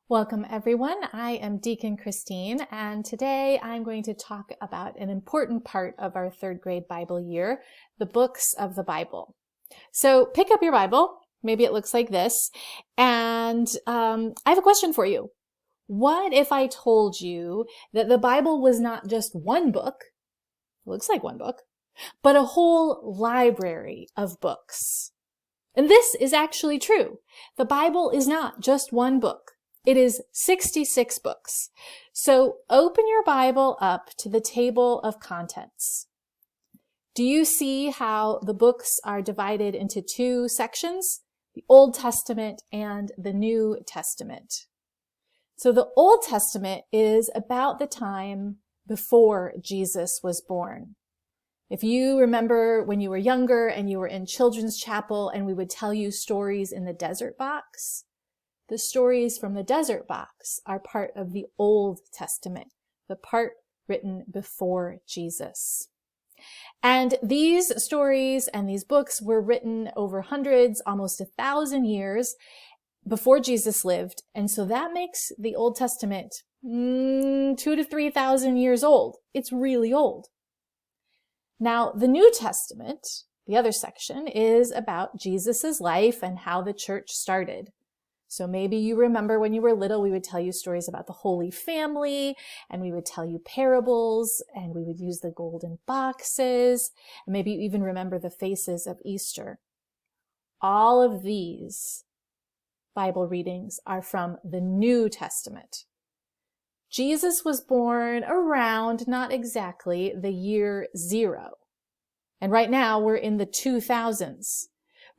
Welcome everyone. I am Deacon Christine, and today I'm going to talk about an important part of our third grade Bible year, the books of the Bible. So pick up your Bible, maybe it looks like this, and I have a question for you. What if I told you that the Bible was not just one book, looks like one book, but a whole library of books? And this is actually true. The Bible is not just one book. It is 66 books. So open your Bible up to the table of contents. Do you see how the books are divided into two sections? The Old Testament and the New Testament. So the Old Testament is about the time before Jesus was born. If you remember when you were younger and you were in children's chapel and we would tell you stories in the desert box, the stories from the desert box are part of the Old Testament, the part written before Jesus. And these stories and these books were written over hundreds, almost 1,000 years before Jesus lived. And so that makes the Old Testament 2,000 to 3,000 years old. It's really old. Now, the New Testament, the other section, is about Jesus's life and how the church started. So maybe you remember when you were little, we would tell you stories about the Holy Family, and we would tell you parables, and we would use the golden boxes, and maybe you even remember the faces of Easter. All of these Bible readings are from the New Testament. Jesus was born around, not exactly, the year 0. And right now we're in the 2000s.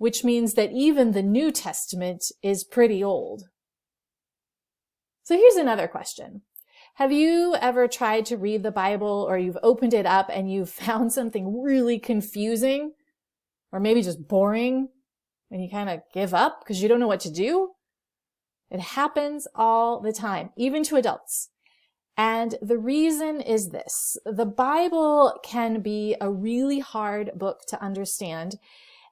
Which means that even the New Testament is pretty old. So here's another question. Have you ever tried to read the Bible, or you've opened it up and you've found something really confusing, or maybe just boring, and you kind of give up because you don't know what to do? It happens all the time, even to adults. And the reason is this. The Bible can be a really hard book to understand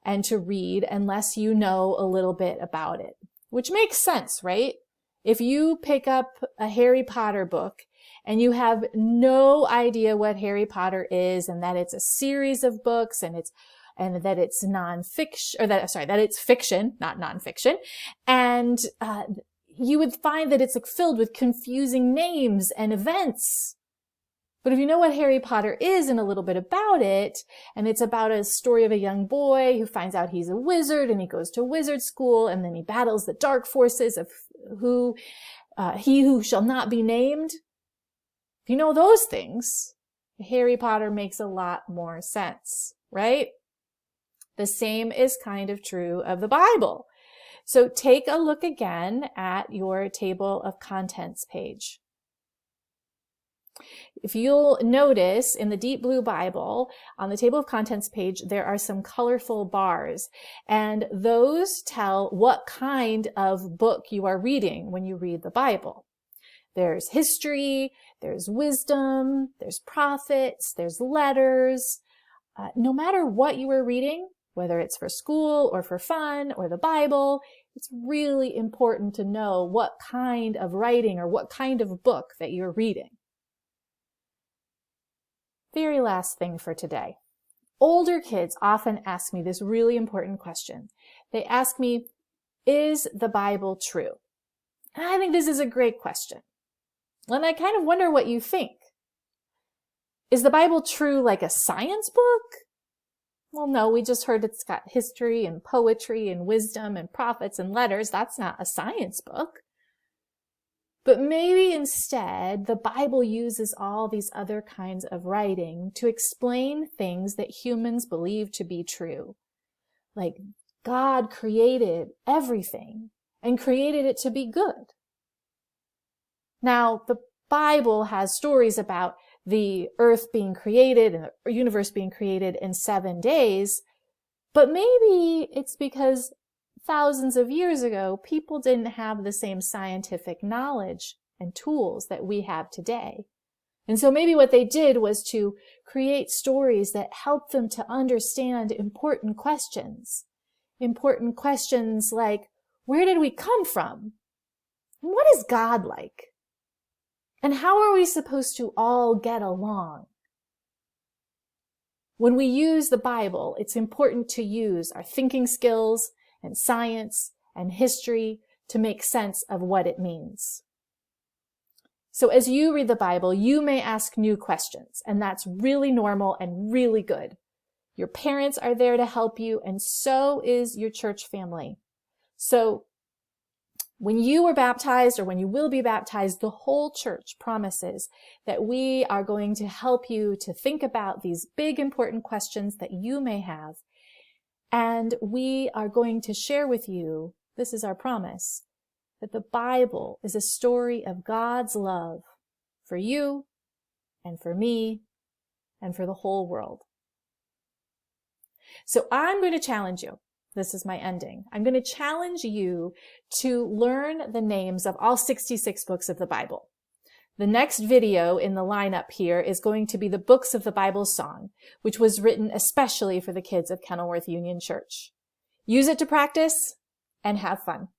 and to read unless you know a little bit about it, which makes sense, right? If you pick up a Harry Potter book and you have no idea what Harry Potter is and that it's a series of books and that it's that it's fiction, not nonfiction, and you would find that it's like filled with confusing names and events. But if you know what Harry Potter is and a little bit about it, and it's about a story of a young boy who finds out he's a wizard and he goes to wizard school and then he battles the dark forces of he who shall not be named. If you know those things, Harry Potter makes a lot more sense, right? The same is kind of true of the Bible. So take a look again at your table of contents page. If you'll notice in the Deep Blue Bible, on the table of contents page, there are some colorful bars, and those tell what kind of book you are reading when you read the Bible. There's history, there's wisdom, there's prophets, there's letters. No matter what you are reading, whether it's for school or for fun or the Bible, it's really important to know what kind of writing or what kind of book that you're reading. Very last thing for today. Older kids often ask me this really important question. They ask me, is the Bible true? And I think this is a great question. And I kind of wonder what you think. Is the Bible true like a science book? Well, no, we just heard it's got history and poetry and wisdom and prophets and letters. That's not a science book. But maybe instead, the Bible uses all these other kinds of writing to explain things that humans believe to be true. Like God created everything and created it to be good. Now, the Bible has stories about the earth being created and the universe being created in 7 days, but maybe it's because thousands of years ago, people didn't have the same scientific knowledge and tools that we have today. And so maybe what they did was to create stories that help them to understand important questions. Important questions like, where did we come from? What is God like? And how are we supposed to all get along? When we use the Bible, it's important to use our thinking skills and science and history to make sense of what it means. So as you read the Bible, you may ask new questions, and that's really normal and really good. Your parents are there to help you, and so is your church family. So when you were baptized or when you will be baptized, the whole church promises that we are going to help you to think about these big, important questions that you may have. And we are going to share with you, this is our promise, that the Bible is a story of God's love for you and for me and for the whole world. So I'm going to challenge you. This is my ending. I'm going to challenge you to learn the names of all 66 books of the Bible. The next video in the lineup here is going to be the Books of the Bible song, which was written especially for the kids of Kenilworth Union Church. Use it to practice and have fun.